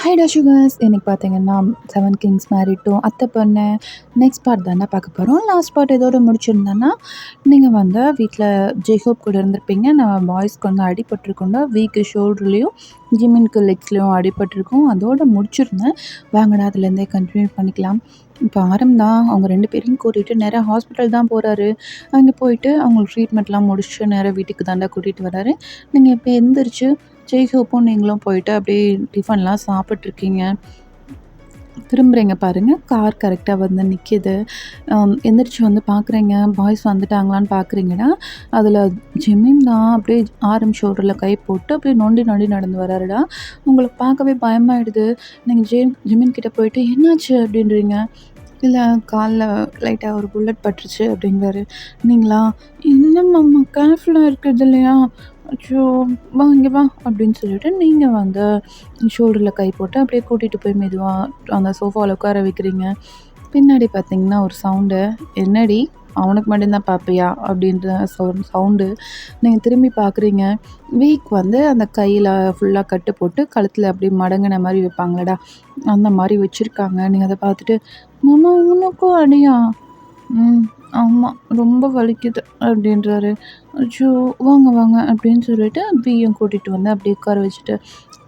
ஹாய்டா sugars. இன்னைக்கு பார்த்தீங்கன்னா, 7 Kings married two அத்தை பொண்ணு நெக்ஸ்ட் பார்ட் தானே பார்க்க போறோம். லாஸ்ட் பார்ட் இதோட முடிச்சிருந்தேன்னா, நீங்க வந்து வீட்ல ஜேக்கப் கூட இருந்திருப்பீங்க. நம்ம பாய்ஸ்க்கு வந்து அடிபட்டுருக்கும்ல. வீக்கு ஷோல்டர்லேயும், ஜிமின்க்கு லெக்ஸ்லேயும் அடிபட்டுருக்கும். அதோட முடிச்சிருந்தேன். வாங்கடா அதுலேருந்தே கன்டினியூ பண்ணிக்கலாம். இப்போ ஆரம் தான் அவங்க 2 பேரையும் கூட்டிட்டு நேரா ஹாஸ்பிட்டல் தான் போறாரு. அங்கே போயிட்டு அவங்களுக்கு ட்ரீட்மெண்ட்லாம் முடிச்சுட்டு நேரா வீட்டுக்கு தான்டா கூட்டிட்டு வராரு. நீங்க இப்போ எந்திரிச்சு ஜெய்ஹோப்பும் நீங்களும் போயிட்டு அப்படியே டிஃபன்லாம் சாப்பிட்ருக்கீங்க. திரும்புறீங்க பாருங்க. கார் கரெக்ட்டா வந்து நிக்கிது. எந்திரிச்சு வந்து பார்க்குறீங்க. பாய்ஸ் வந்துட்டாங்களான்னு பார்க்குறீங்கன்னா, அதில ஜெமீன் தான் அப்படியே ஆரம் ஷோல்டர்ல கை போட்டு அப்படியே நொண்டி நொண்டி நடந்து வராருடா. உங்களுக்கு பார்க்கவே பயமாயிடுது. நீங்க ஜெமீன் கிட்ட போயிட்டு, "என்னாச்சு?" அப்படின்றீங்க. "இல்ல கால்ல லைட்டா ஒரு புல்லட் பட்டுருச்சு" அப்படிங்கிறாரு. நீங்களா, "இல்ல மாமா கேர்ஃபுல்லா இருக்குது இல்லையா? அச்சோ! வா இங்க வா" அப்படின்னு சொல்லிட்டு நீங்க வந்து ஷோல்டர்ல கை போட்டு அப்படியே கூட்டிட்டு போய் மெதுவா அந்த சோஃபால உட்கார வைக்கிறீங்க. பின்னாடி பார்த்தீங்கன்னா ஒரு சவுண்டு, "என்னடி அவனுக்கு மட்டும் தான் பார்ப்பியா?" அப்படின்ற சவுண்டு. நீங்க திரும்பி பார்க்குறீங்க. வீக் வந்து அந்த கையில ஃபுல்லா கட்டு போட்டு கழுத்துல அப்படியே மடங்குன மாரி வைப்பாங்கல்லடா, அந்த மாரி வச்சிருக்காங்க. நீங்க அத பார்த்துட்டு, "மாமா உனக்கும் அடியா?" "ம். ஆமா. ரொம்ப வலிக்குது" அப்படின்றாரு. "அச்சோ! வாங்க வாங்க" அப்படின்னு சொல்லிட்டு பியும் கூட்டிட்டு வந்து அப்படியே உட்கார வச்சுட்டு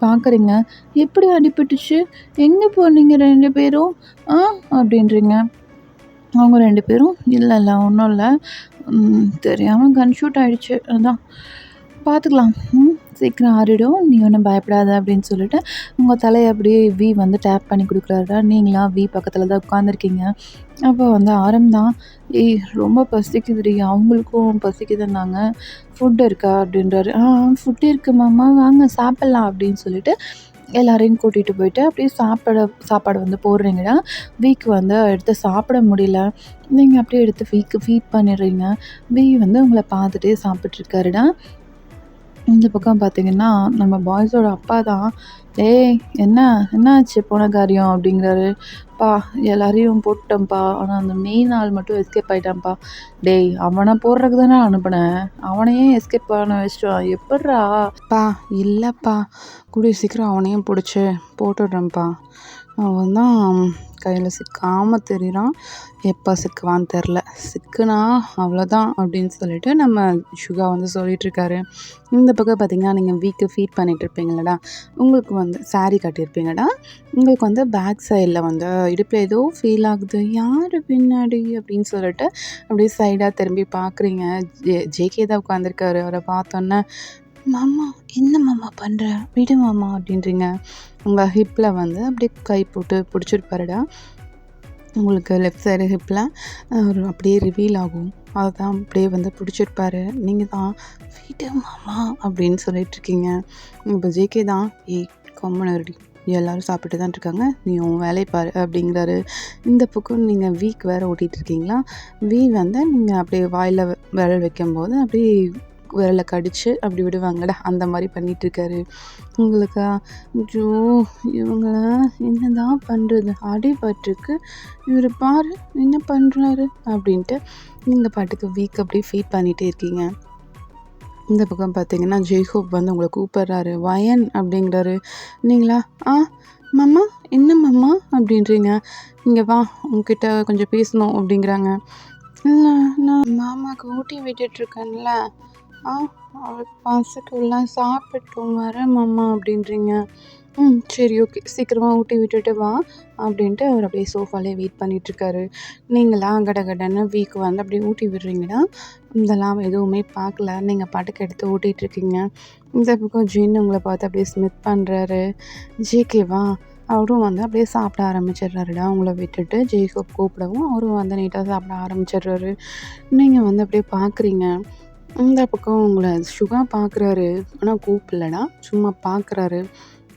பார்க்குறீங்க. "எப்படி அடிபட்டுச்சு? எங்க போனீங்க 2 பேரும்?" "ஆ" அப்படின்றீங்க. அவங்க 2 பேரும், "இல்ல இல்ல ஒண்ணும் இல்ல. தெரியாம கன் ஷூட் ஆயிடுச்சு. அதான். பார்த்துக்கலாம். சீக்கிரம் ஆறிடும். நீ ஒண்ணும் பயப்படாத" அப்படின்னு சொல்லிட்டு உங்க தலைய அப்படியே வி வந்து டேப் பண்ணி குடுக்குறாருடா. நீங்களா வி பக்கத்துல தான் உட்காந்துருக்கீங்க. அப்போ வந்து ஆரம் தான், "ஏய் ரொம்ப பசிக்குதுடி." அவங்களுக்கும் பசிக்குதுன்னாங்க. "ஃபுட் இருக்கா?" அப்படின்றாரு. "ஆ ஃபுட் இருக்கு மாமா. வாங்க சாப்பிடலாம்" அப்படின்னு சொல்லிட்டு எல்லாரையும் கூட்டிட்டு போயிட்டு அப்படியே சாப்பாடு வந்து போடுறீங்கடா. வீக்கு வந்து எடுத்து சாப்பிட முடியல. நீங்க அப்படியே எடுத்து வீக்கு ஃபீட் பண்ணிடுறீங்க. வி வந்து உங்கள பார்த்துட்டே சாப்பிட்டுருக்காருடா. இந்த பக்கம் பார்த்தீங்கன்னா, நம்ம பாய்ஸோட அப்பா தான், "ஏய் என்ன என்ன ஆச்சு போன காரியம்?" அப்படிங்கிறாரு. "அப்பா எல்லாரையும் போட்டுட்டேன்ப்பா. ஆனா அந்த மெயின் ஆள் மட்டும் எஸ்கேப் ஆயிட்டான்ப்பா." "டேய் அவன போடுறதுக்கு தானே அனுப்புனேன். அவனையே எஸ்கேப் பண்ண வச்சுட்டான். எப்புட்றா?" "அப்பா இல்லப்பா. கூடிய சீக்கிரம் அவனையும் புடிச்சு போட்டுடுறேன்ப்பா. அவன் தான் கையில சிக்காம திரியிறான். எப்போ சிக்குவான்னு தெரில. சிக்குனா அவ்வளோதான்" அப்படின்னு சொல்லிட்டு நம்ம சுகா வந்து சொல்லிட்டுருக்காரு. இந்த பக்கம் பார்த்தீங்கன்னா, நீங்கள் வீக்கு ஃபீட் பண்ணிட்டு இருப்பீங்களடா, உங்களுக்கு வந்து சாரி கட்டியிருப்பீங்கடா. உங்களுக்கு வந்து பேக் சைடில வந்து இடுப்பில ஏதோ ஃபீல் ஆகுது. யார் பின்னாடி அப்படின்னு சொல்லிட்டு அப்படியே சைடா திரும்பி பார்க்குறீங்க. ஜேகே தான் உட்காந்துருக்காரு. அவர பார்த்தோன்னே, "மாமா என்ன மாமா பண்ற? விடு மாமா" அப்படின்றீங்க. உங்க ஹிப்ல வந்து அப்படியே கை போட்டு பிடிச்சிருப்பாருடா. உங்களுக்கு லெஃப்ட் சைடு ஹிப்ல ஒரு அப்படியே ரிவீல் ஆகும். அதுதான் அப்படியே வந்து பிடிச்சிருப்பாரு. நீங்க தான், "விடு மாமா" அப்படின்னு சொல்லிட்டுருக்கீங்க. இப்போ ஜேகே தான், "ஏய் கம்முனு இருடி. எல்லாரும் சாப்பிட்டு தான் இருக்காங்க. நீ உன் வேலைய பாரு" அப்படிங்கிறாரு. இந்த பக்கம் நீங்கள் வீக் வேற ஓட்டிட்டு இருக்கீங்களா? வந்து நீங்க அப்படியே வாயில விரல் வைக்கும்போது அப்படியே விரல கடிச்சு அப்படி விடுவாங்கடா, அந்த மாரி பண்ணிட்டுருக்காரு. உங்களுக்கா, "ஐயோ! இவங்கள என்னதான் பண்றது? அடிபட்டுருக்கு. இவரு பாரு என்ன பண்றாரு?" அப்படின்ட்டு நீங்க பாட்டுக்கு வீக் அப்படியே ஃபீட் பண்ணிட்டே இருக்கீங்க. இந்த பக்கம் பார்த்தீங்கன்னா, ஜேக்கப் வந்து உங்கள கூப்பிடுறாரு. "வயன்" அப்படிங்கிறாரு. நீங்களா, "ஆ மாமா, என்ன மாமா?" அப்படின்றீங்க. "இங்க வா, உன்கிட்ட கொஞ்சம் பேசணும்" அப்படிங்கிறாங்க. "இல்ல நான் மாமாக்கு ஊட்டி விட்டுட்டுருக்கேன்ல. ஆ அவளுக்கு பசிக்கும்ல, சாப்பிட்டும் வரேன் மாமா" அப்படின்றீங்க. சரி ஓகே. சீக்கிரமா ஊட்டி விட்டுட்டு வா" அப்படின்ட்டு அவர் அப்படியே சோஃபாலே வெயிட் பண்ணிட்டுருக்காரு. நீங்களா கடகடன்னு வீக்கு வந்து அப்படியே ஊட்டி விடுறீங்கடா. இதெல்லாம் எதுவுமே பார்க்கல. நீங்க பாட்டுக்கு எடுத்து ஊட்டிட்டுருக்கீங்க. இந்த பக்கம் ஜின் உங்கள பார்த்து அப்படியே ஸ்மித் பண்ணுறாரு. ஜேகேவா, அவரும் வந்து அப்படியே சாப்பிட ஆரம்பிச்சிடுறாருடா. உங்கள விட்டுட்டு ஜேக்கப் கூப்பிடவும் அவரும் வந்து நீட்டா சாப்பிட ஆரம்பிச்சிடுறாரு. நீங்க வந்து அப்படியே பார்க்குறீங்க. இந்த பக்கம் உங்கள சுகா பார்க்குறாரு. ஆனா கூப்பிடலடா. சும்மா பார்க்குறாரு.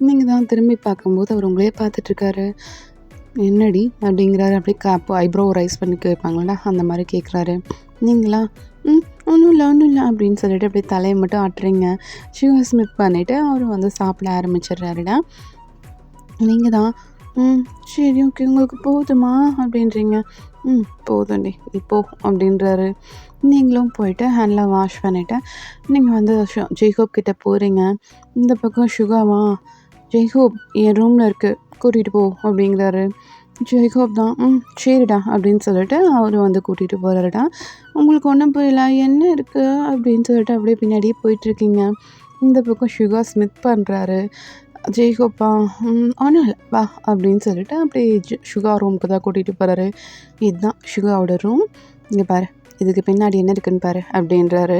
நீங்க தான் திரும்பி பார்க்கும்போது அவர் உங்களையே பார்த்துட்ருக்காரு. "என்னடி?" அப்படிங்கிறாரு. அப்படியே ஐப்ரோ ரைஸ் பண்ணி கேட்பாங்கள்ல, அந்த மாரி கேட்குறாரு. நீங்களா, "ம் ஒன்றும் இல்ல ஒன்றும் இல்ல" அப்படின்னு சொல்லிட்டு அப்படியே தலைய மட்டும் ஆட்டுறீங்க. சுகர் ஸ்மித் பண்ணிவிட்டு அவரும் வந்து சாப்பிட ஆரம்பிச்சிடுறாருடா. நீங்க தான், சரி ஓகே. உங்களுக்கு போதுமா?" அப்படின்றீங்க. போதும்டி. நீ போ" அப்படின்றாரு. நீங்களும் போயிட்டு ஹேண்ட்லாம் வாஷ் பண்ணிவிட்டு, நீங்க வந்து ஜேக்கப் கிட்ட போறீங்க. இந்த பக்கம் சுகாவா, ஜெய்ஹோப் என் ரூமில் இருக்குது, கூட்டிகிட்டு போ அப்படிங்கிறாரு. ஜெய்ஹோப் தான் சரிடா அப்படின்னு சொல்லிட்டு அவர் வந்து கூட்டிகிட்டு போகிறாருடா. உங்களுக்கு ஒன்றும் புரியல, என்ன இருக்குது அப்படின்னு சொல்லிட்டு அப்படியே பின்னாடியே போயிட்டுருக்கீங்க. இந்த பக்கம் சுகா ஸ்மித் பண்ணுறாரு. ஜெய்ஹோப்பா ஒன்றும் இல்லை வா அப்படின்னு சொல்லிட்டு அப்படியே சுகா ரூமுக்கு தான் கூட்டிகிட்டு போகிறாரு. இதுதான் சுகாவோட ரூம், இங்கே பாரு, இதுக்கு பின்னாடி என்ன இருக்குன்னு பாரு அப்படின்றாரு.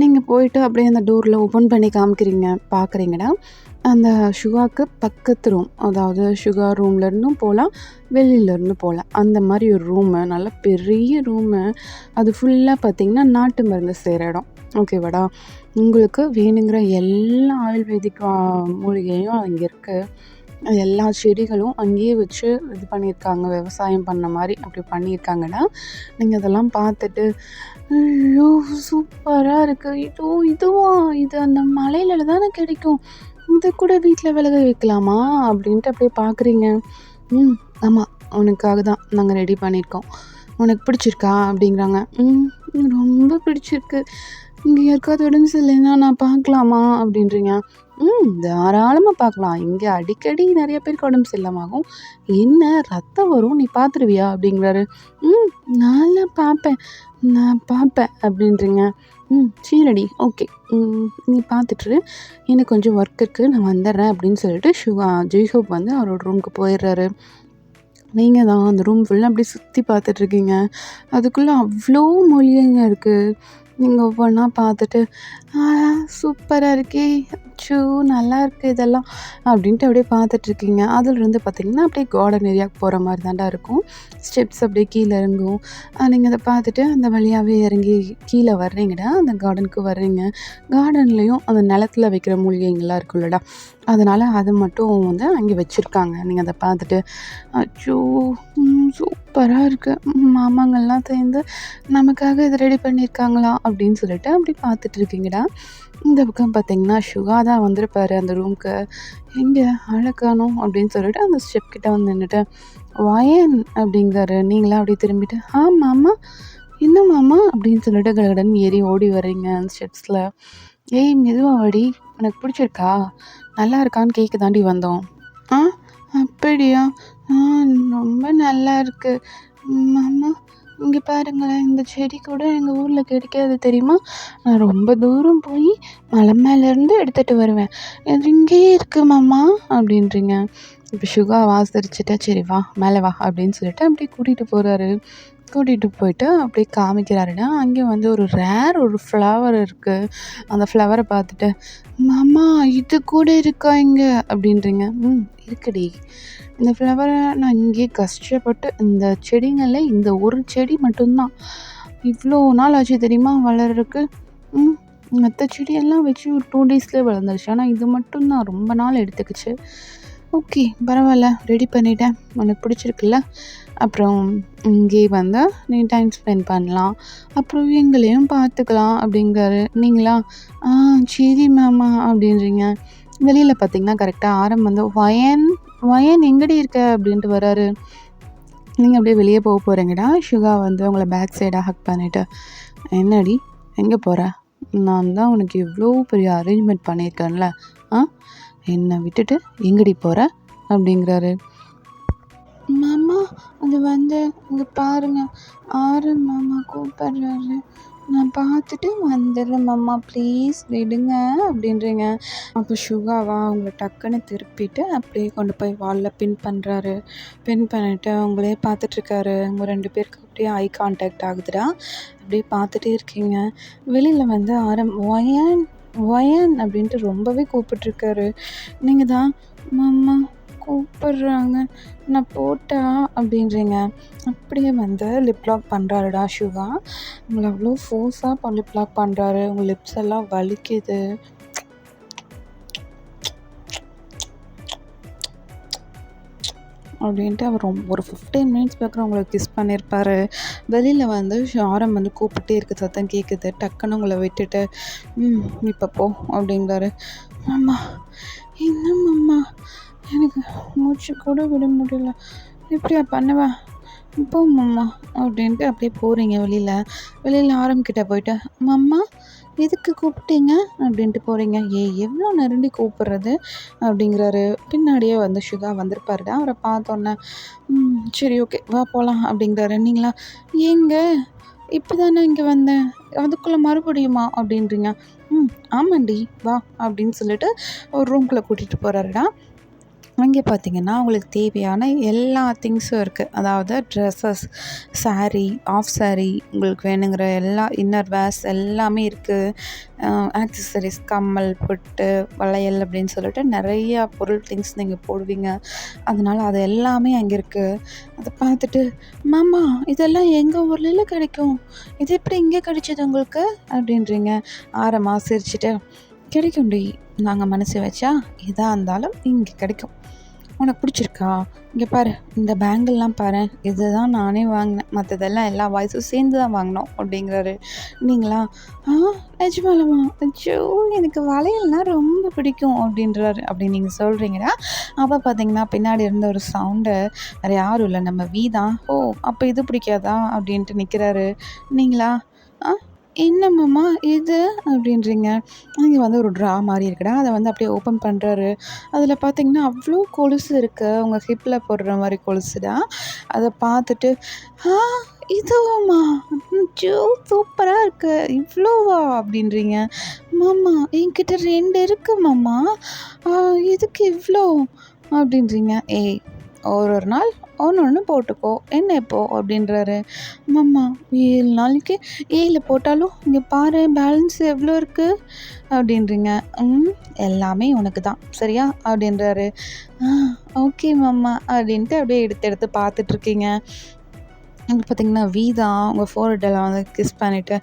நீங்கள் போயிட்டு அப்படியே அந்த டோரில் ஓப்பன் பண்ணி பார்க்குறீங்கடா. அந்த சுகாவுக்கு பக்கத்து ரூம், அதாவது சுகா ரூம்லேருந்தும் போகலாம், வெளியிலேருந்து போகலாம், அந்த மாதிரி ஒரு ரூமு, நல்ல பெரிய ரூமு. அது ஃபுல்லாக பார்த்திங்கன்னா நாட்டு மருந்து செய்கிற இடம். ஓகேவாடா, உங்களுக்கு வேணுங்கிற எல்லா ஆயுர்வேதிக் மூலிகையும் அங்கே இருக்குது. எல்லா செடிகளும் அங்கேயே வச்சு இது பண்ணியிருக்காங்க, விவசாயம் பண்ண மாதிரி அப்படி பண்ணியிருக்காங்கடா. நீங்கள் அதெல்லாம் பார்த்துட்டு ஐயோ சூப்பராக இருக்குது, இது அந்த மலையில் தானே கிடைக்கும், இதை கூட வீட்டில் விலக வைக்கலாமா அப்படின்ட்டு அப்படியே பார்க்குறீங்க. ஆமாம், உனக்காக தான் நாங்கள் ரெடி பண்ணியிருக்கோம், உனக்கு பிடிச்சிருக்கா அப்படிங்கிறாங்க. ரொம்ப பிடிச்சிருக்கு, இங்கே யாருக்காவது உடம்பு சரியில்லைன்னா நான் பார்க்கலாமா அப்படின்றீங்க. தாராளமாக பார்க்கலாம், இங்கே அடிக்கடி நிறைய பேருக்கு உடம்பு சரியில்லாமாகும், என்ன ரத்தம் வரும், நீ பார்த்துருவியா அப்படிங்கிறாரு. நான் பார்ப்பேன் அப்படின்றீங்க. சீரடி, ஓகே, நீ பார்த்துட்டு எனக்கு கொஞ்சம் ஒர்க் இருக்குது, நான் வந்துடுறேன் அப்படின்னு சொல்லிட்டு ஜெய்ஹோப் வந்து அவரோட ரூமுக்கு போயிடுறாரு. நீங்கள் தான் அந்த ரூம் ஃபுல்லாக அப்படி சுற்றி பார்த்துட்ருக்கீங்க. அதுக்குள்ளே அவ்வளோ மூலிகைங்க இருக்குது. நீங்கள் ஒவ்வொன்றா பார்த்துட்டு சூப்பராக இருக்கே, அச்சோ நல்லா இருக்குது இதெல்லாம் அப்படின்ட்டு அப்படியே பார்த்துட்ருக்கீங்க. அதிலிருந்து பார்த்திங்கன்னா அப்படியே கார்டன் ஏரியாவுக்கு போகிற மாதிரி தாண்டா இருக்கும். ஸ்டெப்ஸ் அப்படியே கீழே இறங்கும். நீங்கள் அதை பார்த்துட்டு அந்த வழியாகவே இறங்கி கீழே வர்றீங்கடா, அந்த கார்டனுக்கு வர்றீங்க. கார்டன்லேயும் அந்த நிலத்தில் வைக்கிற மூலிகைங்கள்லாம் இருக்குல்லடா, அதனால் அதை மட்டும் வந்து அங்கே வச்சுருக்காங்க. நீங்கள் அதை பார்த்துட்டு அச்சோ சூப்பராக இருக்குது, மாமாங்கள்லாம் சேர்ந்து நமக்காக இது ரெடி பண்ணியிருக்காங்களா அப்படின்னு சொல்லிட்டு அப்படி பார்த்துட்ருக்கீங்கடா. இந்த பக்கம் பார்த்திங்கன்னா சுகா தான் வந்திருப்பாரு அந்த ரூமுக்கு. எங்கே அழகானோம் அப்படின்னு சொல்லிட்டு அந்த ஸ்டெப் கிட்ட வந்து நின்றுட்டு வயன் அப்படிங்கிறாரு. நீங்களாம் அப்படி திரும்பிட்டு மாமா, இன்னும் மாமா அப்படின்னு சொல்லிட்டு கடகடன்னு ஏறி ஓடி வர்றீங்க அந்த ஸ்டெப்ஸில். ஏய் மெதுவா வாடி, உனக்கு பிடிச்சிருக்கா, நல்லா இருக்கான்னு கேட்க தாண்டி வந்தோம். அப்படியா, ரொம்ப நல்லா இருக்குது மாமா, இங்கே பாருங்களேன், இந்த செடி கூட எங்கள் ஊரில் கிடைக்காது தெரியுமா, நான் ரொம்ப தூரம் போய் மலை மேலேருந்து எடுத்துகிட்டு வருவேன், இது இங்கேயே இருக்குது மாமா அப்படின்றீங்க. இப்போ சுகா வாசரிச்சுட்டா சரி வா மேலே வா அப்படின்னு சொல்லிட்டு அப்படியே கூட்டிகிட்டு போயிட்டு அப்படியே காமிக்கிறாருன்னா, அங்கே வந்து ஒரு ஃப்ளவர் இருக்குது. அந்த ஃப்ளவரை பார்த்துட்டு மாமா இது கூட இருக்கா இங்கே அப்படின்றீங்க. இருக்குடி, இந்த ஃப்ளவரை நான் இங்கே கஷ்டப்பட்டு இந்த செடிங்களில் இந்த ஒரு செடி மட்டும்தான் இவ்வளோ நாள் ஆச்சு தெரியுமா வளர்றதுக்கு. மற்ற செடியெல்லாம் வச்சு ஒரு 2 டேஸ்லேயே வளர்ந்துருச்சு, ஆனால் இது மட்டும்தான் ரொம்ப நாள் எடுத்துக்கிச்சு. ஓகே பரவாயில்ல, ரெடி பண்ணிட்டேன், உனக்கு பிடிச்சிருக்குல்ல, அப்புறம் இங்கே வந்தால் நீ டைம் ஸ்பெண்ட் பண்ணலாம், அப்புறம் எங்களையும் பார்த்துக்கலாம் அப்படிங்கிறாரு. நீங்களா சரி மாமா அப்படின்றீங்க. வெளியில் பார்த்தீங்கன்னா கரெக்டாக ஆரம் வந்து வயன் எங்கடி இருக்க அப்படின்ட்டு வராரு. நீங்கள் அப்படியே வெளியே போகிறீங்கடா. சுகா வந்து உங்களை பேக் சைடாக ஹக் பண்ணிவிட்டு என்னடி எங்கே போகிற, நான் தான் உனக்கு எவ்வளோ பெரிய அரேஞ்ச்மெண்ட் பண்ணியிருக்கேன்ல, என்னை விட்டுட்டு எங்கடி போகிற அப்படிங்கிறாரு. மாமா அது வந்து இங்கே பாருங்கள், ஆரம் மாமா கூப்பிட்றாரு, நான் பார்த்துட்டு வந்துடுறேன் மாமா, ப்ளீஸ் விடுங்க அப்படின்றீங்க. அப்போ சுகாவா அவங்கள டக்குன்னு திருப்பிட்டு அப்படியே கொண்டு போய் வாலில் பின் பண்ணுறாரு. பின் பண்ணிவிட்டு அவங்களே பார்த்துட்ருக்காரு. அவங்க 2 பேருக்கு அப்படியே ஐ கான்டாக்ட் ஆகுதுடா. அப்படியே பார்த்துட்டே இருக்கீங்க. வெளியில் வந்து ஆரம் ஒயன் அப்படின்ட்டு ரொம்பவே கூப்பிட்ருக்காரு. நீங்கள் தான் மாமா கூப்பிட்றாங்க, நான் போட்டா அப்படின்றீங்க. அப்படியே வந்து லிப் லாக் பண்ணுறாருடா சுகா. உங்களை அவ்வளோ ஃபோர்ஸாக லிப் லாக் பண்ணுறாரு. உங்கள் லிப்ஸ் எல்லாம் வலிக்குது. அப்படின்ட்டு அவர் ஒரு 15 மினிட்ஸ் பக்கம் உங்களை கிஸ் பண்ணியிருப்பார். வெளியில் வந்து ஆரம் வந்து கூப்பிட்டே இருக்க சத்தம் கேட்குது. டக்குன்னு உங்களை விட்டுட்டு இப்போ போ அப்படிங்கிறாரு. மாமா என்ன மாமா, எனக்கு மூச்சு கூட விட முடியல, இப்படியா பண்ணுவேன், போமாம்மா அப்படின்ட்டு அப்படியே போகிறீங்க. வெளியில் ஆரம்பிக்கிட்ட போயிட்டு மாமா எதுக்கு கூப்பிட்டீங்க அப்படின்ட்டு போகிறீங்க. எவ்வளோ நெருண்டி கூப்பிட்றது அப்படிங்கிறாரு. பின்னாடியே வந்து சுகா வந்திருப்பாருடா. அவரை பார்த்தோன்னே சரி ஓகே வா போகலாம் அப்படிங்கிறாரு. நீங்களா ஏங்க இப்போ தானே இங்கே வந்தேன் அதுக்குள்ளே மறுபடியுமா அப்படின்றீங்க. ஆமாண்டி வா அப்படின்னு சொல்லிட்டு ஒரு ரூம்குள்ளே கூட்டிகிட்டு போகிறாருடா. அங்கே பார்த்தீங்கன்னா, உங்களுக்கு தேவையான எல்லா திங்ஸும் இருக்குது. அதாவது ட்ரெஸ்ஸஸ், சாரீ, ஆஃப் சாரீ, உங்களுக்கு வேணுங்கிற எல்லா இன்னர் வேர்ஸ் எல்லாமே இருக்குது. ஆக்சஸரீஸ், கம்மல், பொட்டு, வளையல் அப்படின்னு சொல்லிட்டு நிறையா பொருள் திங்ஸ் நீங்கள் போடுவீங்க. அதனால அது எல்லாமே அங்கே இருக்குது. அதை பார்த்துட்டு, "மாமா இதெல்லாம் எங்கள் ஊர்லலாம் கிடைக்கும். இது எப்படி இங்கே கிடைச்சது உங்களுக்கு?" அப்படின்றீங்க. ஆரமா சிரிச்சுட்டு, "கிடைக்கும்டி. நாங்கள் மனசு வச்சா எதா இருந்தாலும் இங்கே கிடைக்கும். உனக்கு பிடிச்சிருக்கா? இங்கே பாரு இந்த பேங்கிள்லாம் பாரேன். இதுதான் நானே வாங்கினேன். மற்றதெல்லாம் எல்லா பாய்ஸும் சேர்ந்து தான் வாங்கினோம்" அப்படிங்கிறாரு. நீங்களா நிஜமாலுமா? அச்சோ எனக்கு வளையல்னால் ரொம்ப பிடிக்கும் அப்படின்றாரு. அப்படி நீங்கள் சொல்கிறீங்கன்னா அப்போ பார்த்தீங்கன்னா பின்னாடி இருந்த ஒரு சவுண்டு வேறு யாரும் இல்லை, நம்ம வீ தான். "ஓ அப்போ இது பிடிக்காதா?" அப்படின்ட்டு நிற்கிறாரு. நீங்களா ஆ என்ன மாமா இது அப்படின்றீங்க. இங்கே வந்து ஒரு ட்ரா மாதிரி இருக்குடா. அதை வந்து அப்படியே ஓப்பன் பண்ணுறாரு. அதில் பார்த்தீங்கன்னா அவ்வளோ கொலுசு இருக்கு. உங்கள் ஹிப்பில் போடுற மாதிரி கொலுசுடா. அதை பார்த்துட்டு ஆ இதுவுமா? அச்சோ சூப்பராக இருக்கு. இவ்வளோவா அப்படின்றீங்க. மாமா என்கிட்ட 2 இருக்கு மாமா. எதுக்கு இவ்வளோ அப்படின்றீங்க. ஒரு நாள் ஒன்று போட்டுக்கோ என்ன இப்போ அப்படின்றாரு. மாமா 7 நாளைக்கு 7 போட்டாலும் இங்கே பாரு பேலன்ஸ் எவ்வளோ இருக்குது அப்படின்றீங்க. எல்லாமே உனக்கு தான் சரியா அப்படின்றாரு. ஓகே மாமா அப்படின்ட்டு அப்படியே எடுத்து எடுத்து பார்த்துட்ருக்கீங்க. அங்கே பார்த்தீங்கன்னா வீ தான் உங்கள் ஃபோர்ஹெட்டெல்லாம் வந்து கிஸ் பண்ணிவிட்டு,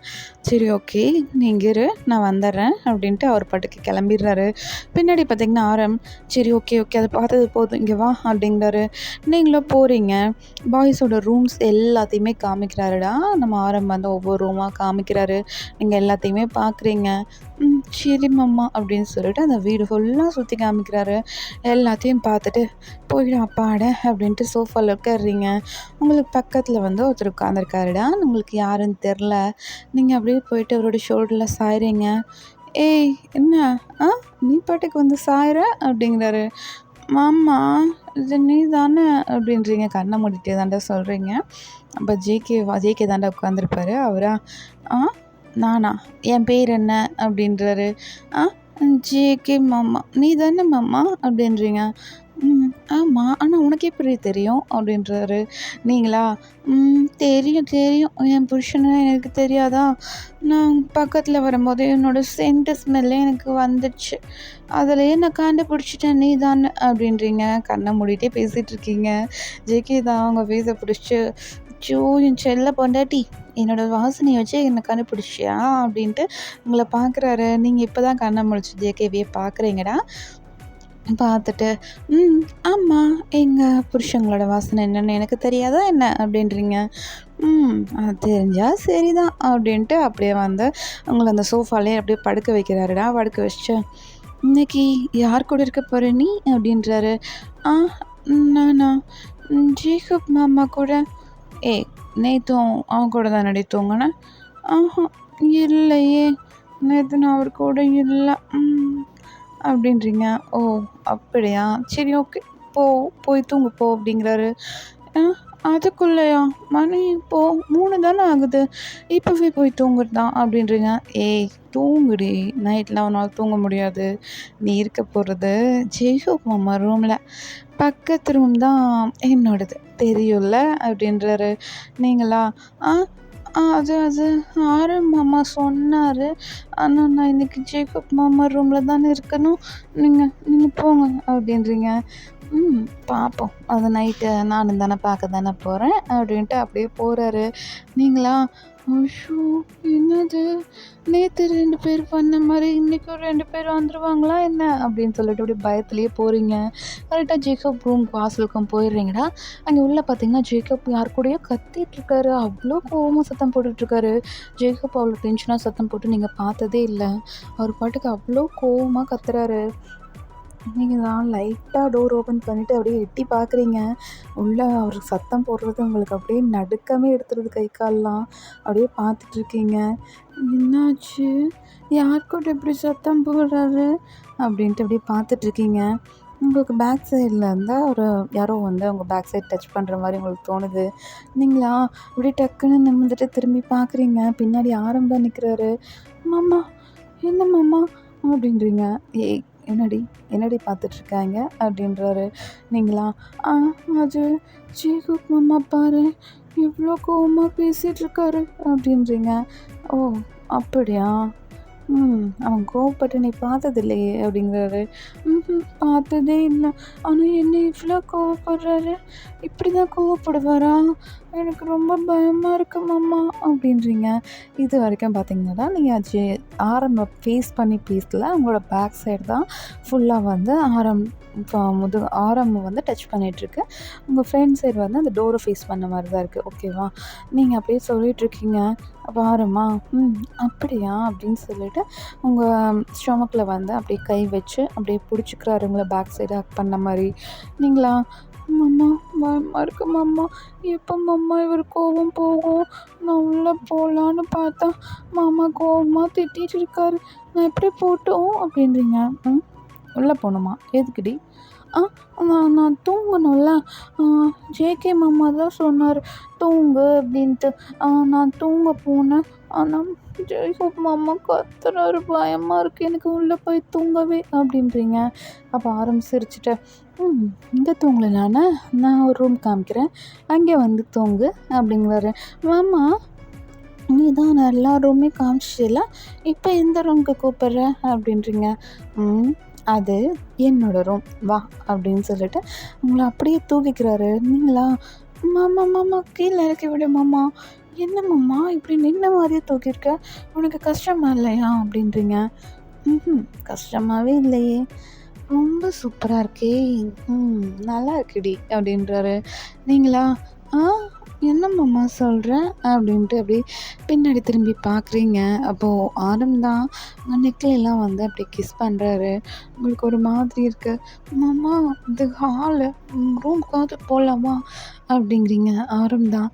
"சரி ஓகே நீங்கள் இரு நான் வந்துடுறேன்" அப்படின்ட்டு அவர் பாட்டுக்கு கிளம்பிடுறாரு. பின்னாடி பார்த்தீங்கன்னா ஆரம், "சரி ஓகே ஓகே அதை பார்த்தது போதும் இங்கே வா" அப்படிங்கிறாரு. நீங்களும் போகிறீங்க. பாய்ஸோட ரூம்ஸ் எல்லாத்தையுமே காமிக்கிறாருடா. நம்ம ஆரம் வந்து ஒவ்வொரு ரூமாக காமிக்கிறாரு. நீங்கள் எல்லாத்தையுமே பார்க்குறீங்க. சரி மாமா அப்படின்னு சொல்லிட்டு அந்த வீடு ஃபுல்லாக சுற்றி காமிக்கிறாரு. எல்லாத்தையும் பார்த்துட்டு போய்டு அப்பாட அப்படின்ட்டு சோஃபாவில் உட்கார்றீங்க. உங்களுக்கு பக்கத்தில் வந்து ஒருத்தர் உட்காந்துருக்காருடா. உங்களுக்கு யாருன்னு தெரில. நீங்கள் அப்படியே போயிட்டு அவரோட ஷோல்டரில் சாயிறீங்க. என்ன நீ பாட்டுக்கு வந்து சாயிற அப்படிங்கிறாரு. மாமா இது நீ தானே அப்படின்றீங்க. கண்ணை மூடிட்டே தாண்டா சொல்கிறீங்க. அப்போ ஜேகே தாண்டா உட்காந்துருப்பாரு. அவரா நானா என் பேர் என்ன அப்படின்றாரு. ஜேகே மாமா. நீ தானே மாமா அப்படின்றீங்க. ஆமாம் ஆனால் உனக்கு எப்படி தெரியும் அப்படின்றாரு. நீங்களா தெரியும் தெரியும் என் புருஷனை எனக்கு தெரியாதா, நான் பக்கத்தில் வரும்போது என்னோடய சென்ட் ஸ்மெல்லே எனக்கு வந்துடுச்சு, அதிலையே நான் கண்டுபிடிச்சிட்டேன் நீ தானே அப்படின்றீங்க. கண்ணை மூடிட்டே பேசிகிட்டு இருக்கீங்க. ஜேகே தான் அவங்க ஃபேஸை பிடிச்சி, "அச்சோ என் செல்ல பொண்டாட்டி என்னோடய வாசனையை வச்சு என்னை கண்டுபிடிச்சியா" அப்படின்ட்டு உங்களை பார்க்குறாரு. நீங்கள் இப்போ தான் கண்ணை முழிச்சு ஜேகேவியை பார்க்குறீங்கடா. பார்த்துட்டு ஆமாம் எங்கள் புருஷங்களோட வாசனை என்னென்னு எனக்கு தெரியாதா என்ன அப்படின்றீங்க. அது தெரிஞ்சால் சரிதான் அப்படின்ட்டு அப்படியே வந்து உங்களை அந்த சோஃபாலே அப்படியே படுக்க வைக்கிறாருடா. படுக்க வச்சு, "இன்னைக்கு யார் கூட இருக்க போகிற நீ" அப்படின்றாரு. நானா ஜேக்கப் மாமா கூட. நேற்றும் அவன் கூட தானடி தூங்கினேன். இல்லையே நேற்று நான் அவர் கூட இல்லை அப்படின்றீங்க. ஓ அப்படியா, சரி ஓகே போய் தூங்கு போ அப்படிங்கிறாரு. அதுக்குள்ளேயா, மணி இப்போ 3 தானே ஆகுது, இப்போவே போய் தூங்குறதான் அப்படின்றீங்க. தூங்குடி, நைட்லாம் அவனால் தூங்க முடியாது. நீ இருக்க போகிறது ஜெய்ஹோப் மாமா ரூமில், பக்கத்து ரூம் தான் என்னோடது தெரியும்ல அப்படின்றாரு. நீங்களா அது ஆரம் மாமா சொன்னார், ஆனால் நான் இன்றைக்கி ஜேக்கப் மாமா ரூமில் தானே இருக்கணும், நீங்கள் போங்க அப்படின்றீங்க. பார்ப்போம், அது நைட்டு நானும் தானே பார்க்க தானே போகிறேன் அப்படின்ட்டு அப்படியே போகிறாரு. நீங்களா ஐயோ என்னது நேற்று 2 பேர் பண்ண மாதிரி இன்றைக்கும் 2 பேர் வந்துடுவாங்களா என்ன அப்படின்னு சொல்லிட்டு அப்படியே பயத்துலேயே போகிறீங்க. கரெக்டாக ஜேக்கப் ரூம் வாசலுக்கும் போயிடுறீங்கடா. அங்கே உள்ளே பார்த்தீங்கன்னா ஜேக்கப் யார் கூடயோ கத்திட்டுருக்காரு. அவ்வளோ கோவமாக சத்தம் போட்டுட்ருக்காரு. ஜேக்கப் அவ்வளோ டென்ஷனாக சத்தம் போட்டு நீங்கள் பார்த்ததே இல்லை. அவர் பாட்டுக்கு அவ்வளோ கோவமாக கத்துறாரு. நீங்கள் தான் லைட்டாக டோர் ஓப்பன் பண்ணிவிட்டு அப்படியே எட்டி பார்க்குறீங்க. உள்ளே அவர் சத்தம் போடுறது உங்களுக்கு அப்படியே நடுக்கமே எடுத்துருது கை கால்லாம். அப்படியே பார்த்துட்ருக்கீங்க. என்னாச்சு? யார் கூட இப்படி சத்தம் போடுறாரு? அப்படின்ட்டு அப்படியே பார்த்துட்ருக்கீங்க. உங்களுக்கு பேக் சைடில் இருந்தால் யாரோ வந்து உங்கள் பேக் சைட் டச் பண்ணுற மாதிரி உங்களுக்கு தோணுது. நீங்களா அப்படியே டக்குன்னு நிமிர்ந்துட்டு திரும்பி பார்க்குறீங்க. பின்னாடி ஆரம்பம் தான் நிற்கிறாரு. "மாமா, என்ன மாமா?" அப்படின்றீங்க. "ஏய், என்னடி என்னடி பார்த்துட்ருக்காங்க?" அப்படின்றாரு. நீங்களா, "ஆ, அது ஜேகப் மாமா பாரு, எவ்வளோ கோவமா பேசிகிட்ருக்காரு" அப்படின்றீங்க. "ஓ, அப்படியா? அவன் கோவப்பட்டு நீ பார்த்ததில்லையே" அப்படிங்கிறாரு. பார்த்ததே இல்லை. ஆனால் என்ன இவ்வளோ கோவப்படுறாரு? இப்படி தான் கோவப்படுவாரா? எனக்கு ரொம்ப பயமாக இருக்கு மாமா" அப்படின்றீங்க. இது வரைக்கும் பார்த்தீங்கன்னா, நீங்கள் ஆரம்ப ஃபேஸ் பண்ணி பேசல. உங்களோட பேக் சைடு தான் ஃபுல்லாக வந்து ஆரம் வந்து டச் பண்ணிகிட்ருக்கு. உங்கள் ஃப்ரண்ட் சைடு வந்து அந்த டோரை ஃபேஸ் பண்ண மாதிரி தான் இருக்குது. ஓகேவா? நீங்கள் அப்படியே சொல்லிகிட்ருக்கீங்க. "பாரும்மா, அப்படியா?" அப்படின்னு சொல்லிட்டு உங்கள் ஸ்டொமக்கில் வந்து அப்படியே கை வச்சு அப்படியே பிடிச்சிக்கிறாரு உங்களை பேக் சைடு ஹக் பண்ண மாதிரி. நீங்களா, "மாமா, பயமாக இருக்கு மாமா. எப்போ மாமா இவர் கோவம் போகும்? நான் உள்ளே போகலான்னு பார்த்தா மாமா கோவமாக திட்டிகிட்டு இருக்காரு. நான் எப்படி போகட்டும்?" அப்படின்றீங்க. உள்ளே போகணுமா? எதுக்குடி? "ஆ, நான் தூங்கணும்ல. ஜேகே மாமா தான் சொன்னார் தூங்கு அப்படின்ட்டு. நான் தூங்க போனேன். ஆனால் ஜெய்ஹோப் மாமா கத்துறாரு. பயமாக இருக்குது எனக்கு உள்ளே போய் தூங்கவே" அப்படின்றீங்க. அப்போ சிரிச்சுட்டு, "இங்கே தூங்கல நான் ஒரு ரூம் காமிக்கிறேன். அங்கே வந்து தூங்கு" அப்படிங்கிறாரு. "மாமா, நீ தான் எல்லா ரூமே காமிச்சிட்டில, இப்போ எந்த ரூமுக்கு கூப்பிட்ற?" அப்படின்றீங்க. "அது என்னோட ரூம், வா" அப்படின்னு சொல்லிட்டு உங்களை அப்படியே தூக்கிக்கிறாரு. நீங்களா, "மாமா மாமா, கீழே இறக்கி விடு மாமா." "என்ன மாமா இப்படி நின்ன மாதிரியே தூக்கியிருக்க? உனக்கு கஷ்டமா இல்லையா?" அப்படின்றீங்க. கஷ்டமாவே இல்லையே. ரொம்ப சூப்பராக இருக்கே. நல்லா இருக்குடி" அப்படின்றாரு. நீங்களா, "ஆ, என்ன மாமா சொல்கிற?" அப்படின்ட்டு அப்படியே பின்னாடி திரும்பி பார்க்குறீங்க. அப்போது ஆனந்த் தான் உங்கள் நெக்லெல்லாம் வந்து அப்படியே கிஸ் பண்ணுறாரு. உங்களுக்கு ஒரு மாதிரி இருக்கு. "மாமா, இது ஹாலு, ரூமுக்காவது போகலாமா?" அப்படிங்கிறீங்க. ஆரம்பம் தான்,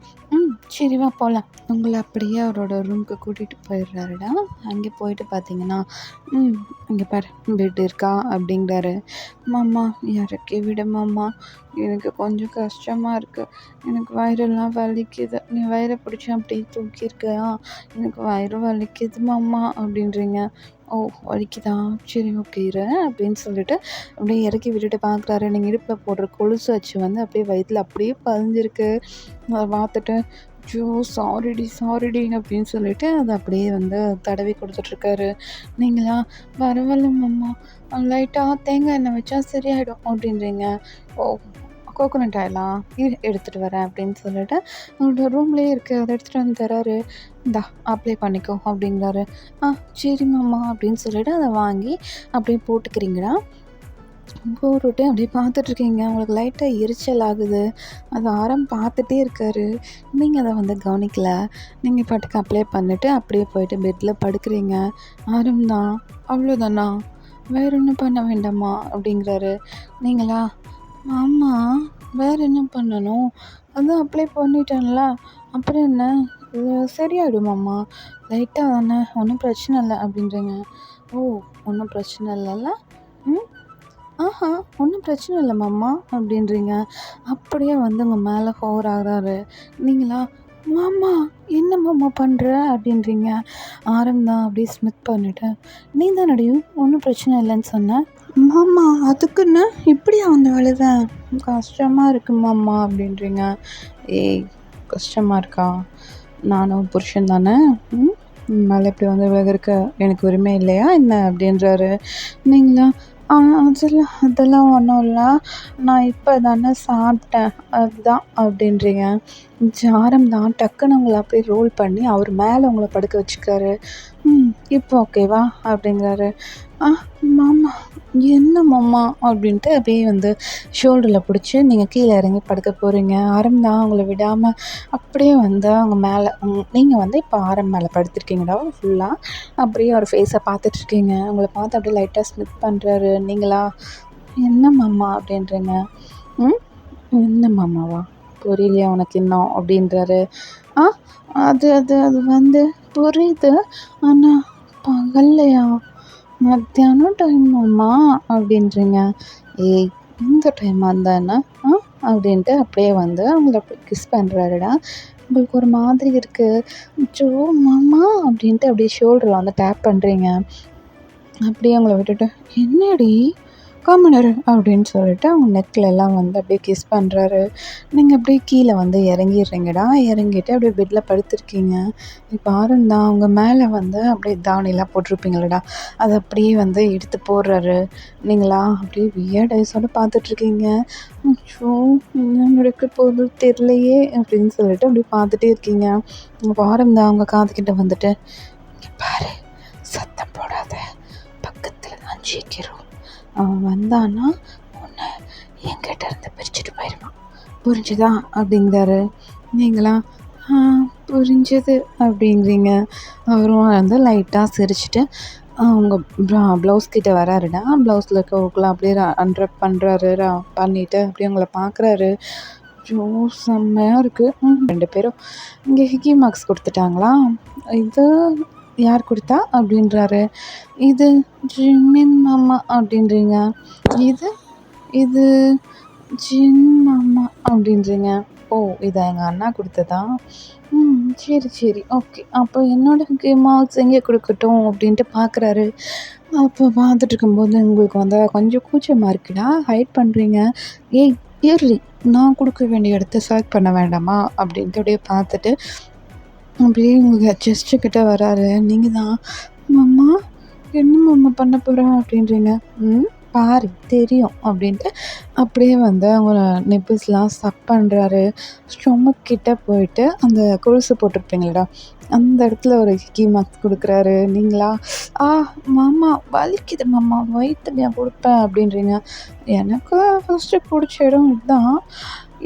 சரி வா போகலாம்." உங்களை அப்படியே அவரோட ரூமுக்கு கூட்டிகிட்டு போயிடுறாருடா. அங்கே போயிட்டு பார்த்தீங்கன்னா, "இங்கே பாரு, பெட் இருக்கா?" அப்படிங்கிறாரு. "மாமா, இறக்கி விடு மாமா, எனக்கு கொஞ்சம் கஷ்டமாக இருக்குது. எனக்கு வயிறெல்லாம் வலிக்குது. நீ வயிறை பிடிச்சி அப்படியே தூக்கியிருக்கியா? எனக்கு வயிறு வலிக்குது மாமா" அப்படின்றீங்க. "ஓ, வலிக்குதா? சரி, ஓகே இரு" அப்படின்னு சொல்லிட்டு அப்படியே இறக்கி விட்டுட்டு பார்க்குறாரு. நீங்கள் இடுப்பில் போடுற கொலுசு வச்சு வந்து அப்படியே வயித்துல அப்படியே பதிஞ்சிருக்கு. அதை பார்த்துட்டு, "ஐயோ, சாரிடி" அப்படின்னு சொல்லிட்டு அதை அப்படியே வந்து தடவி கொடுத்துட்ருக்காரு. நீங்களா, "பரவாயில்ல மாமா, லைட்டாக தேங்காய் எண்ணெய் வச்சா சரியாயிடும்" அப்படின்றீங்க. "ஓ, கோகோனட் ஆயிலா? இரு எடுத்துகிட்டு வரேன்" அப்படின்னு சொல்லிட்டு அவரோட ரூம்லேயே இருக்குது, அதை எடுத்துகிட்டு வந்து தராரு. "இந்தா, அப்ளை பண்ணிக்கோ" அப்படிங்கிறாரு. சரி மாமா" அப்படின்னு சொல்லிட்டு அதை வாங்கி அப்படியே போட்டுக்கிறீங்களா. போட்டுட்டு அப்படியே பார்த்துட்ருக்கீங்க. உங்களுக்கு லைட்டாக எரிச்சல் ஆகுது. அது பார்த்துட்டே இருக்காரு. நீங்கள் அதை வந்து கவனிக்கல. நீங்கள் பாட்டுக்கு அப்ளை பண்ணிவிட்டு அப்படியே போயிட்டு பெட்டில் படுக்கிறீங்க. தான், "அவ்வளோதானா? வேற ஒன்றும் பண்ண வேண்டாமா?" அப்படிங்கிறாரு. நீங்களா, "ஆமா, வேற என்ன பண்ணணும்? அதான் அப்ளை பண்ணிட்டேன்ல, அப்புறம் என்ன? இது சரியாயிடுமாம்மா, லைட்டாக தானே, ஒன்றும் பிரச்சனை இல்லை" அப்படின்றீங்க. "ஓ, ஒன்றும் பிரச்சனை இல்லைல்ல? ம் ஆஹா, ஒன்றும் பிரச்சனை இல்லை மாமா" அப்படின்றீங்க. அப்படியே வந்து உங்கள் மேலே ஹோவர் ஆகுறாரு. நீங்களா, "மாமா, என்ன மாமா பண்ணுற?" அப்படின்றீங்க. தான் அப்படியே ஸ்மித் பண்ணிவிட்டு, "நீ தானடி ஒன்றும் பிரச்சனை இல்லைன்னு சொன்ன." "மாமா, அதுக்குன்னு இப்படியா வந்து அழுத? கஷ்டமாக இருக்கு மாமா" அப்படின்றீங்க. "ஏய், கஷ்டமாக இருக்கா? நானும் புருஷன் தானே. மேலே இப்படி வந்து விலகிருக்க எனக்கு உரிமை இல்லையா என்ன?" அப்படின்றாரு. நீங்களா, அதெல்லாம் ஒன்றும் இல்லை, நான் இப்போ தானே சாப்பிட்டேன், அதுதான்" அப்படின்றீங்க. தான் டக்குன்னு உங்களை அப்படியே ரோல் பண்ணி அவர் மேலே உங்களை படுக்க வச்சுக்கிறாரு. "இப்போ ஓகேவா?" அப்படிங்கிறாரு. மாமா, என்ன மாமா?" அப்படின்ட்டு அப்படியே வந்து ஷோல்டரில் பிடிச்சி நீங்கள் கீழே இறங்கி படுக்க போகிறீங்க. தான் உங்களை விடாமல் அப்படியே வந்து அவங்க மேலே நீங்கள் வந்து இப்போ மேலே படுத்திருக்கீங்கடா ஃபுல்லாக. அப்படியே அவர் ஃபேஸை பார்த்துட்ருக்கீங்க. உங்களை பார்த்து அப்படியே லைட்டாக ஸ்மித் பண்ணுறாரு. நீங்களா, என்ன மாமா அப்படின்றீங்க. ம் என்ன மாமாவா? புரியலையா உனக்கு இன்னும் அப்படின்றாரு. ஆ அது அது அது வந்து புரியுது. ஆனா பகல்லையா? மத்தியானம் டைமாம்மா அப்படின்றீங்க. ஏய் இந்த டைமா இருந்தா என்ன? ஆ அப்படின்ட்டு அப்படியே வந்து அவங்கள கிஸ் பண்ணுறாருடா. உங்களுக்கு ஒரு மாதிரி இருக்கு. அச்சோ! மாமா அப்படின்ட்டு அப்படியே ஷோல்டர்ல வந்து டேப் பண்ணுறீங்க. அப்படியே அவங்கள விட்டுட்டு, "என்னடி கம்முனு இரு" அப்படின்னு சொல்லிட்டு அவங்க நெக்ல எல்லாம் வந்து அப்படியே கிஸ் பண்ணுறாரு. நீங்கள் அப்படியே கீழே வந்து இறங்கிடுறீங்கடா. இறங்கிட்டு அப்படியே பெட்ல படுத்திருக்கீங்க. இப்போ ஆரன் தான் அவங்க மேலே வந்து அப்படியே தாவணிலாம் போட்டிருப்பீங்களடா, அதை அப்படியே வந்து எடுத்து போடுறாரு. நீங்களா அப்படியே வியர்ட் ஐஸோட பார்த்துட்ருக்கீங்க. அச்சோ! என்ன நடக்க போகுது தெரியலையே அப்படின்னு சொல்லிட்டு அப்படியே பார்த்துட்டே இருக்கீங்க. இப்போ ஆரன் தான் அவங்க காதுகிட்ட வந்துட்டு, "இங்க பாரு, சத்தம் போடாத, பக்கத்தில் தான் ஜிக்கிறோம். அவன் வந்தான்னா உன்னை என்கிட்ட இருந்து பிரிச்சுட்டு போயிடுவான், புரிஞ்சுதா?" அப்படிங்கிறாரு. நீங்களா ஆ புரிஞ்சது அப்படிங்கிறீங்க. அவரும் வந்து லைட்டாக சிரிச்சுட்டு அவங்க ப்ளவுஸ் கிட்ட வராருடா. ப்ளவுஸில் இருக்க ஹூக்கெலாம் அப்படியே அன்ரப் பண்ணுறாரு. பண்ணிவிட்டு அப்படியே உங்களை பார்க்குறாரு. ஐயோ! செம்மையாக இருக்குது. 2 பேரும் இங்கே ஹிக்கி மார்க்ஸ் கொடுத்துட்டாங்களா? இது யார் கொடுத்தா? அப்படின்றாரு. இது ஜிமின் மாமா அப்படின்றீங்க. இது இது ஜின் மாமா அப்படின்றீங்க. ஓ! இதை எங்கள் அண்ணா கொடுத்ததா? சரி சரி ஓகே. அப்போ என்னோட ஹிக்கி மார்க்ஸ் எங்கே கொடுக்கட்டும் அப்படின்ட்டு பார்க்குறாரு. அப்போ பார்த்துட்டு இருக்கும்போது உங்களுக்கு வந்து கொஞ்சம் கூச்சமாக இருக்குடா, ஹைட் பண்ணுறீங்க. ஏய் இயர்லி நான் கொடுக்க வேண்டிய இடத்த செலக்ட் பண்ண வேண்டாமா அப்படின்ட்டு அப்படியே பார்த்துட்டு அப்படியே உங்கள் செஸ்ட்டு கிட்ட வராரு. நீங்கள் தான் மாமா என்ன மாமா பண்ண போகிற அப்படின்றீங்க. பாரு தெரியும் அப்படின்ட்டு அப்படியே வந்து அவங்க நிப்பிள்ஸ்லாம் சக் பண்ணுறாரு. ஸ்டொமக் கிட்ட போயிட்டு அந்த கொலுசு போட்டிருப்பீங்களடா, அந்த இடத்துல ஒரு ஹிக்கி மார்க்ஸ் கொடுக்குறாரு. நீங்களா ஆ மாமா வலிக்குது மாமா, வயிற்றுல கொடுப்பேன் அப்படின்றீங்க. எனக்கு ஃபஸ்ட்டு பிடிச்ச இடம் இதுதான்.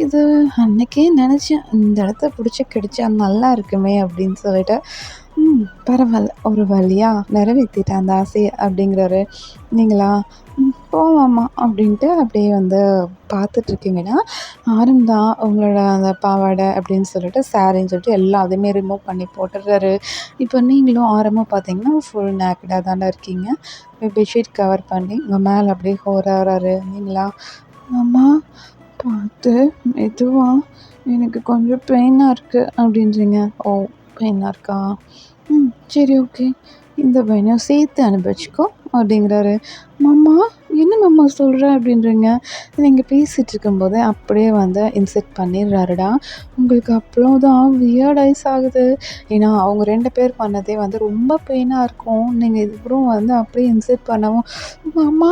இது அன்னைக்கே நினச்சேன், இந்த இடத்த பிடிச்சி கிடச்சா நல்லா இருக்குமே அப்படின்னு சொல்லிட்டு, பரவாயில்ல ஒரு வழியா நிறைவேற்றிட்டேன் அந்த ஆசையை அப்படிங்கிறாரு. நீங்களா போவாம்மா அப்படின்ட்டு அப்படியே வந்து பார்த்துட்ருக்கீங்கன்னா, ஆரன் தான் உங்களோட அந்த பாவாடை அப்படின்னு சொல்லிட்டு சாரின்னு சொல்லிட்டு எல்லாத்தையுமே ரிமூவ் பண்ணி போட்டுடுறாரு. இப்போ நீங்களும் ஆரமும் பார்த்தீங்கன்னா ஃபுல் நேக்கடாக தானே இருக்கீங்க. பெட்ஷீட் கவர் பண்ணி உங்கள் மேலே அப்படியே ஹோராறாரு. நீங்களா அம்மா பார்த்து மெதுவா, எனக்கு கொஞ்சம் பெயினாக இருக்குது அப்படின்றீங்க. ஓ! பெயினாக இருக்கா? சரி ஓகே. இந்த பெயினையும் சேர்த்து அனுபவிச்சுக்கோ அப்படிங்கிறாரு. மாமா என்ன மாமா சொல்கிற அப்படின்றீங்க. நீங்கள் பேசிகிட்டு இருக்கும்போதே அப்படியே வந்து இன்செர்ட் பண்ணிடுறாருடா. உங்களுக்கு அவ்வளோதான் வியர்ட் ஐஸ் ஆகுது. ஏன்னா அவங்க 2 பேர் பண்ணதே வந்து ரொம்ப பெயினாக இருக்கும். நீங்கள் இதுக்கப்புறம் வந்து அப்படியே இன்செர்ட் பண்ணவும் மாமா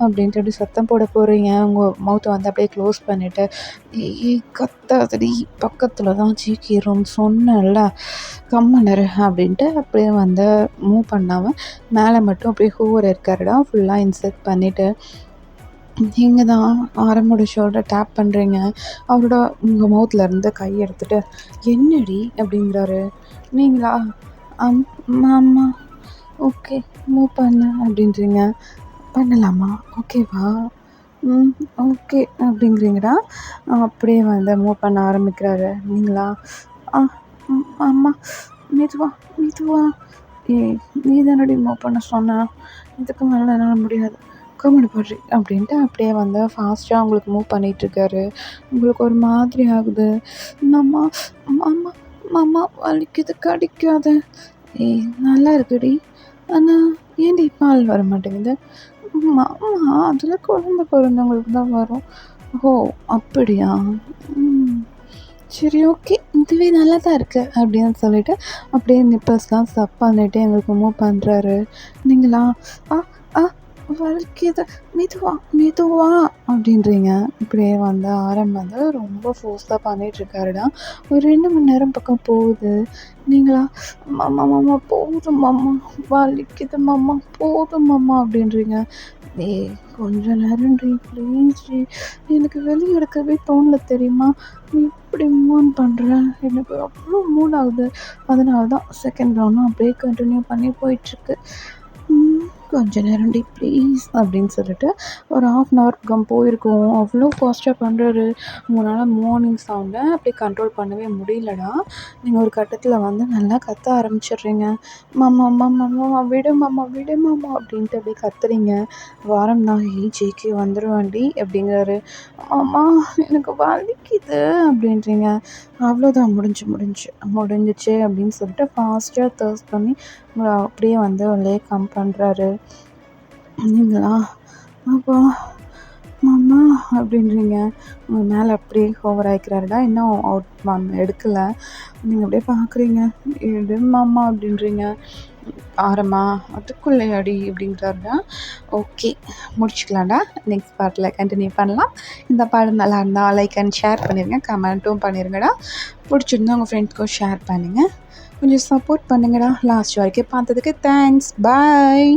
அப்படின்ட்டு அப்படி சத்தம் போட போகிறீங்க. உங்கள் மவுத்தை வந்து அப்படியே க்ளோஸ் பண்ணிவிட்டு, ஏய் கத்தாதடி, பக்கத்தில் தான் சீக்கிரம் சொன்னேன்ல, கம்முனு இரு அப்படின்ட்டு அப்படியே வந்து மூவ் பண்ணாமல் மேலே மட்டும் அப்படியே ஹூவர் இருக்காருடா. ஃபுல்லாக இன்செர்ட் பண்ணிவிட்டு நீங்கள் தான் ஆரம்போட ஷோல்டர் டேப் பண்ணுறீங்க. அவரோட உங்கள் மவுத்துலேருந்து கை எடுத்துகிட்டு, என்னடி அப்படிங்கிறாரு. நீங்களா ஆமா ஓகே மூவ் பண்ணு அப்படின்றீங்க. பண்ணலாமா? ஓகேவா? ஓகே அப்படிங்கிறீங்கடா. அப்படியே வந்து மூவ் பண்ண ஆரம்பிக்கிறாரு. நீங்களா ஆ அம்மா மெதுவா மெதுவா. ஏய் நீ தானடி மூவ் பண்ண சொன்ன, இதுக்கு மேலே என்னால் முடியாது, கம்முனு போடுறி அப்படின்ட்டு அப்படியே வந்து ஃபாஸ்ட்டாக உங்களுக்கு மூவ் பண்ணிகிட்ருக்காரு. உங்களுக்கு ஒரு மாதிரி ஆகுது. மாமா மாமா மாமா வலிக்குது, கடிக்காத. ஏய் நல்லா இருக்குடி, ஆனால் ஏன்டி பால் வர மாட்டேங்குது? மாமா அதில் குழந்த பிறந்தவங்களுக்கு தான் வரும். ஓ அப்படியா? சரி ஓகே, இதுவே நல்லா தான் இருக்குது அப்படின்னு சொல்லிட்டு அப்படியே நிப்பல்ஸ்லாம் சப் பண்ணிட்டு எங்களுக்கு மூவ் பண்ணுறாரு. நீங்களா ஆ ஆ வலிக்குது, மெதுவா மெதுவா அப்படின்றீங்க. இப்படியே வந்து ஆரம் வந்து ரொம்ப ஃபோர்ஸாக பண்ணிகிட்ருக்காருடா. ஒரு 2 மணி நேரம் பக்கம் போகுது. நீங்களா மாமா மாமா போதும் மாமா, வலிக்குது மாமா, போதும் மாமா அப்படின்றீங்க. ஏய் கொஞ்ச நேரம்டி ப்ளீஸ்டி, எனக்கு வெளியே எடுக்கவே தோணல தெரியுமா, நீ இப்படி மூவ் பண்ணுற, எனக்கு அவ்வளோ மூட் ஆகுது. அதனால தான் செகண்ட் ரவுண்டும் அப்படியே கண்டினியூ பண்ணி போயிட்டுருக்கு. கொஞ்ச நேரம்டி ப்ளீஸ் அப்படின்னு சொல்லிட்டு ஒரு 1/2 பக்கம் போயிருக்கோம். அவ்வளோ ஃபாஸ்ட்டாக பண்ணுறாரு. உங்களால் மார்னிங் சவுண்டை அப்படியே கண்ட்ரோல் பண்ணவே முடியலடா. நீங்கள் ஒரு கட்டத்தில் வந்து நல்லா கத்த ஆரம்பிச்சிடுறீங்க. மாமா மாமா மாமா விடு மாமா விடு மாமா அப்படின்ட்டு அப்படியே கத்துறீங்க. வாரம் தான் ஜேகே வந்துடுவாண்டி அப்படிங்கிறாரு. அம்மா எனக்கு வலிக்குது அப்படின்றீங்க. அவ்வளோதான் முடிஞ்சிச்சு அப்படின்னு சொல்லிட்டு ஃபாஸ்ட்டாக தர்ஸ் பண்ணி உங்களை அப்படியே வந்து உள்ளே கம் பண்ணுறாரு. நீங்களா அப்பா மாமா அப்படின்றீங்க. உங்கள் மேலே அப்படியே ஓவர் ஆகிக்கிறாருடா. இன்னும் அவுட் எடுக்கலை. நீங்கள் அப்படியே பார்க்குறீங்க. எடு மாமா அப்படின்றீங்க. ஆரமா அதுக்குள்ளே அடி அப்படிங்கிறாருடா. ஓகே, முடிச்சுக்கலாம்டா. நெக்ஸ்ட் பார்ட்டில் கண்டினியூ பண்ணலாம். இந்த பாடம் நல்லா இருந்தால் லைக் அண்ட் ஷேர் பண்ணிடுங்க. கமெண்ட்டும் பண்ணிடுங்கடா. பிடிச்சிருந்தா உங்கள் ஃப்ரெண்ட்ஸ்க்கும் ஷேர் பண்ணுங்கள். கொஞ்சம் சப்போர்ட் பண்ணுங்கடா. லாஸ்ட் வரைக்கும் பார்த்ததுக்கு தேங்க்ஸ். பாய்.